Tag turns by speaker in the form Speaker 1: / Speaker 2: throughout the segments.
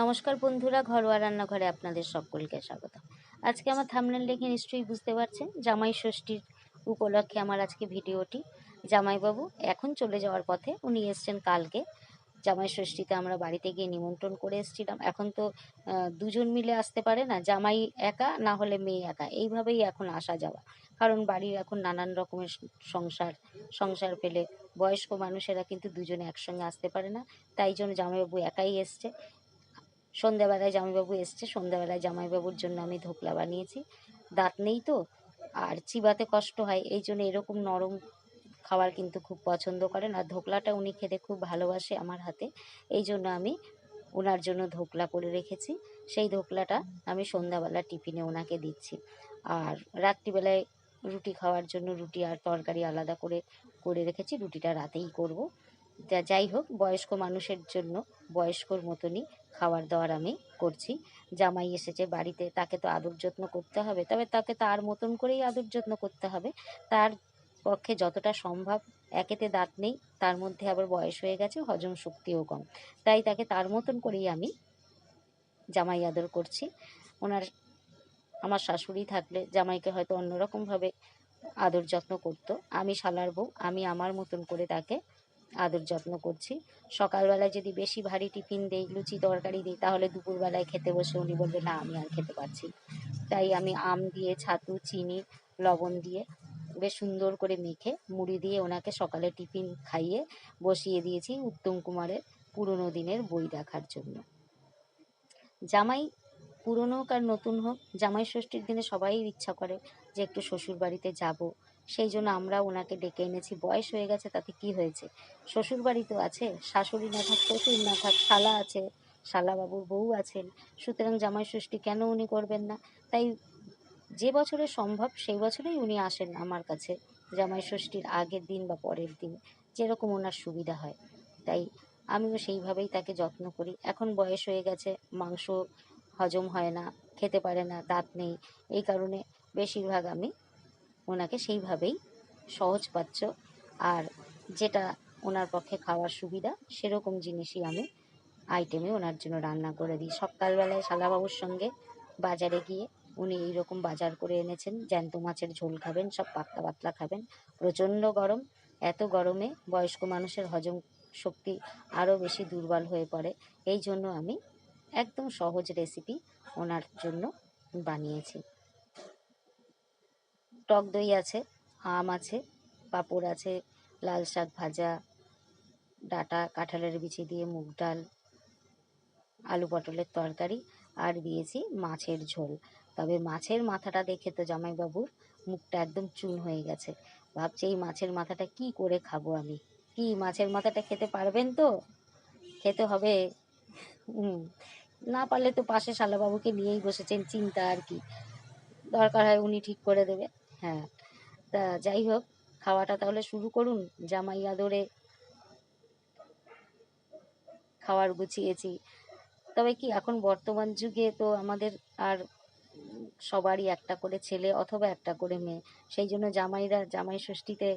Speaker 1: নমস্কার বন্ধুরা, ঘরোয়া রান্নাঘরে আপনাদের সকলকে স্বাগত। আজকে আমার থাম্বনেল দেখে নিশ্চয়ই বুঝতে পারছেন, জামাই ষষ্ঠীর উপলক্ষে আমার আজকে ভিডিওটি। জামাইবাবু এখন চলে যাওয়ার পথে, উনি এসছেন কালকে। জামাই ষষ্ঠীতে আমরা বাড়িতে গিয়ে নিমন্ত্রণ করে এসেছিলাম। এখন তো দুজন মিলে আসতে পারে না, জামাই একা না হলে মেয়ে একা, এইভাবেই এখন আসা যাওয়া। কারণ বাড়ির এখন নানান রকমের সংসার সংসার পেলে বয়স্ক মানুষেরা কিন্তু দুজনে একসঙ্গে আসতে পারে না। তাই জন্য জামাইবাবু একাই এসছে। সন্ধ্যাবেলায় জামাইবাবু এসছে, সন্ধ্যাবেলায় জামাইবাবুর জন্য আমি ধোকলা বানিয়েছি। দাঁত নেই তো, আর চিবাতে কষ্ট হয়, এই জন্য এরকম নরম খাবার কিন্তু খুব পছন্দ করেন। আর ধোকলাটা উনি খেতে খুব ভালোবাসে আমার হাতে, এই জন্য আমি ওনার জন্য ধোকলা করে রেখেছি। সেই ধোকলাটা আমি সন্ধ্যাবেলা টিফিনে ওনাকে দিচ্ছি। আর রাত্রিবেলায় রুটি খাওয়ার জন্য রুটি আর তরকারি আলাদা করে করে রেখেছি, রুটিটা রাতেই করব। যাই হোক, বয়স্ক মানুষের জন্য বয়স্কর মতনই খাবার দাবার আমি করছি। জামাই এসেছে বাড়িতে, তাকে তো আদর যত্ন করতে হবে, তবে তাকে তার মতন করেই আদর যত্ন করতে হবে। তার পক্ষে যতটা সম্ভব, একেতে দাঁত নেই, তার মধ্যে আবার বয়স হয়ে গেছে, হজম শক্তিও কম, তাই তাকে তার মতন করেই আমি জামাই আদর করছি। ওনার আমার শাশুড়ি থাকলে জামাইকে হয়তো অন্যরকমভাবে আদর যত্ন করতো। আমি শালার বউ, আমি আমার মতন করে তাকে আদর যত্ন করছি। সকালবেলায় যদি বেশি ভারী টিফিন দেই, লুচি তরকারি দিই, তাহলে দুপুরবেলায় খেতে বসে উনি বলবে না আমি আর খেতে পারছি না। তাই আমি আম দিয়ে, ছাতু, চিনি, লবণ দিয়ে বেশ সুন্দর করে মেখে মুড়ি দিয়ে ওনাকে সকালে টিফিন খাইয়ে বসিয়ে দিয়েছি উত্তম কুমারের পুরনো দিনের বই দেখার জন্য। জামাই পুরনো হোক আর নতুন হোক, জামাই ষষ্ঠীর দিনে সবাই ইচ্ছা করে যে একটু শ্বশুর বাড়িতে যাব। সেই জন্য আমরা ওনাকে ডেকে এনেছি। বয়স হয়ে গেছে, তাতে কি হয়েছে, শ্বশুর বাড়ি তো আছে, শাশুড়ি না থাক শ্বশুর না থাক শালা আছে, শালাবাবুর বউ আছেন, সুতরাং জামাই ষষ্ঠী কেন উনি করবেন না। তাই যে বছরে সম্ভব সেই বছরেই উনি আসেন আমার কাছে, জামাই ষষ্ঠীর আগের দিন বা পরের দিন, যেরকম ওনার সুবিধা হয়। তাই আমিও সেইভাবেই তাকে যত্ন করি। এখন বয়স হয়ে গেছে, মাংস হজম হয় না, খেতে পারে না, দাঁত নেই, এই কারণে বেশিরভাগ আমি ওনাকে সেইভাবেই সহজপাচ্য আর যেটা ওনার পক্ষে খাওয়ার সুবিধা সেরকম জিনিসই আমি আইটেমে ওনার জন্য রান্না করে দিই। সকালবেলায় শালাবাবুর সঙ্গে বাজারে গিয়ে উনি এইরকম বাজার করে এনেছেন, জ্যান্ত মাছের ঝোল খাবেন, সব পাতলা পাতলা খাবেন। প্রচণ্ড গরম, এত গরমে বয়স্ক মানুষের হজম শক্তি আরও বেশি দুর্বল হয়ে পড়ে। এই জন্য আমি একদম সহজ রেসিপি ওনার জন্য বানিয়েছি। টক দই আছে, আম আছে, পাঁপড় আছে, লাল শাক ভাজা, ডাঁটা কাঁঠালের বিচি দিয়ে মুগ ডাল, আলু পটলের তরকারি, আর দিয়েছি মাছের ঝোল। তবে মাছের মাথাটা দেখে তো জামাইবাবুর মুখটা একদম চুন হয়ে গেছে। ভাবছে এই মাছের মাথাটা কি করে খাবো আমি। কি মাছের মাথাটা খেতে পারবেন তো? খেতে হবে। হুম, না পারলে তো পাশে শালাবাবুকে নিয়েই বসেছেন, চিন্তা আর কি, দরকার হয় উনি ঠিক করে দেবে। হ্যাঁ, তা যাই হোক, খাওয়াটা তাহলে শুরু করুন। জামাই আদরে খাওয়ার গুছিয়েছি। তবে কি, এখন বর্তমান যুগে তো আমাদের আর সবারই একটা করে ছেলে অথবা একটা করে মেয়ে, সেই জন্য জামাইরা জামাই ষষ্ঠীতে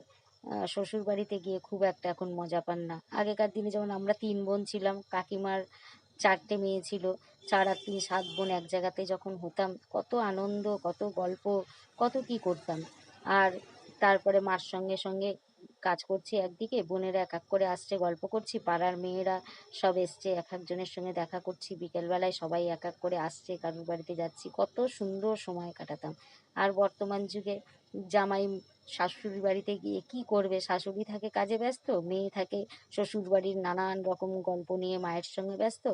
Speaker 1: শ্বশুর বাড়িতে গিয়ে খুব একটা এখন মজা পান না। আগেকার দিনে যেমন আমরা 3 বোন ছিলাম, কাকিমার 4টে মেয়ে ছিল, 4 আর 3 7 বোন এক জায়গাতে যখন হতাম, কত আনন্দ, কত গল্প, কত কি করতাম। আর তারপরে মার সঙ্গে সঙ্গে কাজ করছি একদিকে, বোনেরা এক এক করে আসছে, গল্প করছি, পাড়ার মেয়েরা সব এসছে, এক একজনের সঙ্গে দেখা করছি, বিকেলবেলায় সবাই এক এক করে আসছে, কারুর বাড়িতে যাচ্ছি, কত সুন্দর সময় কাটাতাম। আর বর্তমান যুগে জামাই শাশুড়ির বাড়িতে গিয়ে কি করবে, শাশুড়ি থাকে কাজে ব্যস্ত, মেয়ে থাকে শ্বশুর বাড়ির নানান রকম গল্প নিয়ে মায়ের সঙ্গে ব্যস্ত,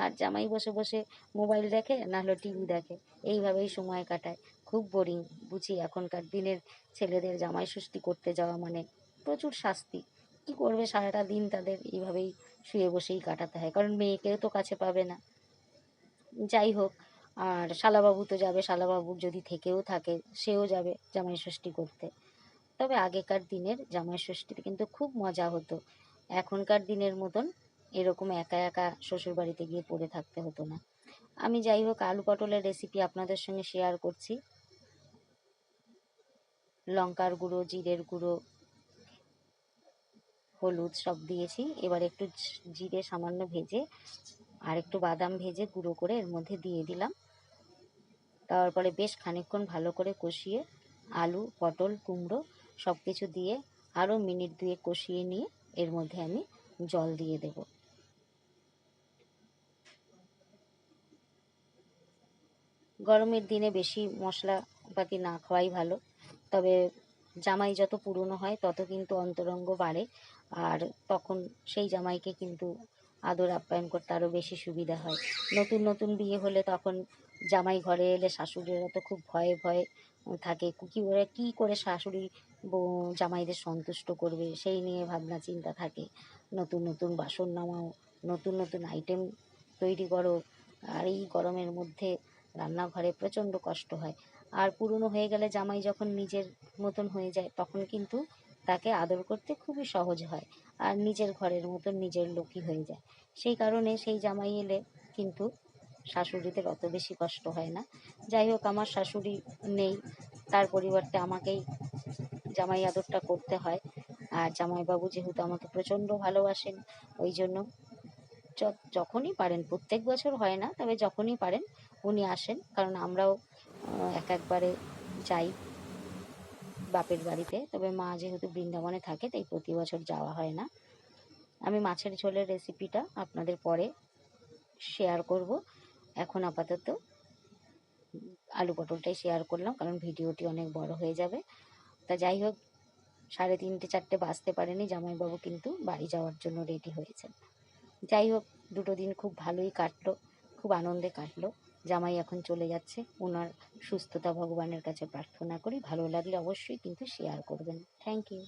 Speaker 1: আর জামাই বসে বসে মোবাইল দেখে নাহলে টিভি দেখে, এইভাবেই সময় কাটায়। খুব বোরিং। বুঝি এখনকার দিনের ছেলেদের জামাই ষষ্ঠী করতে যাওয়া মানে প্রচুর শাস্তি। কি করবে, সারাটা দিন তাদের এইভাবেই শুয়ে বসেই কাটাতে হয়, কারণ মেয়েকেও তো কাছে পাবে না। যাই হোক, আর শালাবাবু তো যাবে, শালাবাবুর যদি থেকেও থাকে সেও যাবে জামাই ষষ্ঠী করতে। তবে আগেকার দিনের জামাই ষষ্ঠীতে কিন্তু খুব মজা হতো। এখনকার দিনের মতন এরকম একা একা শ্বশুর বাড়িতে গিয়ে পড়ে থাকতে হতো না। আমি যাই হোক আলু পটলের রেসিপি আপনাদের সঙ্গে শেয়ার করছি। লঙ্কার গুঁড়ো, জিরের গুঁড়ো, হলুদ সব দিয়েছি। এবার একটু জিরে সামান্য ভেজে আর একটু বাদাম ভেজে গুঁড়ো করে এর মধ্যে দিয়ে দিলাম। তারপরে বেশ খানিকক্ষণ ভালো করে কষিয়ে আলু, পটল, কুমড়ো সব কিছু দিয়ে আরও মিনিট 2 কষিয়ে নিয়ে এর মধ্যে আমি জল দিয়ে দেব। গরমের দিনে বেশি মশলাপাতি না খাওয়াই ভালো, তবে জামাই যত পুরনো হয় তত কিন্তু অন্তরঙ্গ বাড়ে, আর তখন সেই জামাইকে কিন্তু আদর আপ্যায়ন করতে আরও বেশি সুবিধা হয়। নতুন নতুন বিয়ে হলে তখন জামাই ঘরে এলে শাশুড়িরা তো খুব ভয়ে ভয়ে থাকে, কী করে শাশুড়ি জামাইদের সন্তুষ্ট করবে সেই নিয়ে ভাবনা চিন্তা থাকে। নতুন নতুন বাসন নামাও, নতুন নতুন আইটেম তৈরি করো, আর এই গরমের মধ্যে রান্নাঘরে প্রচণ্ড কষ্ট হয়। আর পুরনো হয়ে গেলে জামাই যখন নিজের মতন হয়ে যায় তখন কিন্তু তাকে আদর করতে খুবই সহজ হয়, আর নিজের ঘরের মতন নিজের লোকই হয়ে যায়। সেই কারণে সেই জামাই এলে কিন্তু শাশুড়িদের অত বেশি কষ্ট হয় না। যাই হোক, আমার শাশুড়ি নেই, তার পরিবর্তে আমাকেই জামাই আদরটা করতে হয়। আর জামাইবাবু যেহেতু আমাকে প্রচণ্ড ভালোবাসেন, ওই জন্য যখনই পারেন, প্রত্যেক বছর হয় না, তবে যখনই পারেন উনি আসেন। কারণ আমরাও এক একবারে যাই বাপের বাড়িতে, তবে মা যেহেতু বৃন্দাবনে থাকে তাই প্রতি বছর যাওয়া হয় না। আমি মাছের ঝোলের রেসিপিটা আপনাদের পরে শেয়ার করব। এখন আপাতত আলু পটলটাই শেয়ার করলাম, কারণ ভিডিওটি অনেক বড় হয়ে যাবে। তা যাই হোক, 3:30 4টে বাজতে পারেনি, জামাইবাবু কিন্তু বাড়ি যাওয়ার জন্য রেডি হয়েছেন। যাই হোক, 2টো দিন খুব ভালোই কাটলো, খুব আনন্দে কাটলো। জামাই এখন চলে যাচ্ছে, ওনার সুস্থতা ভগবানের কাছে প্রার্থনা করি। ভালো লাগলে অবশ্যই কিন্তু শেয়ার করবেন। Thank you.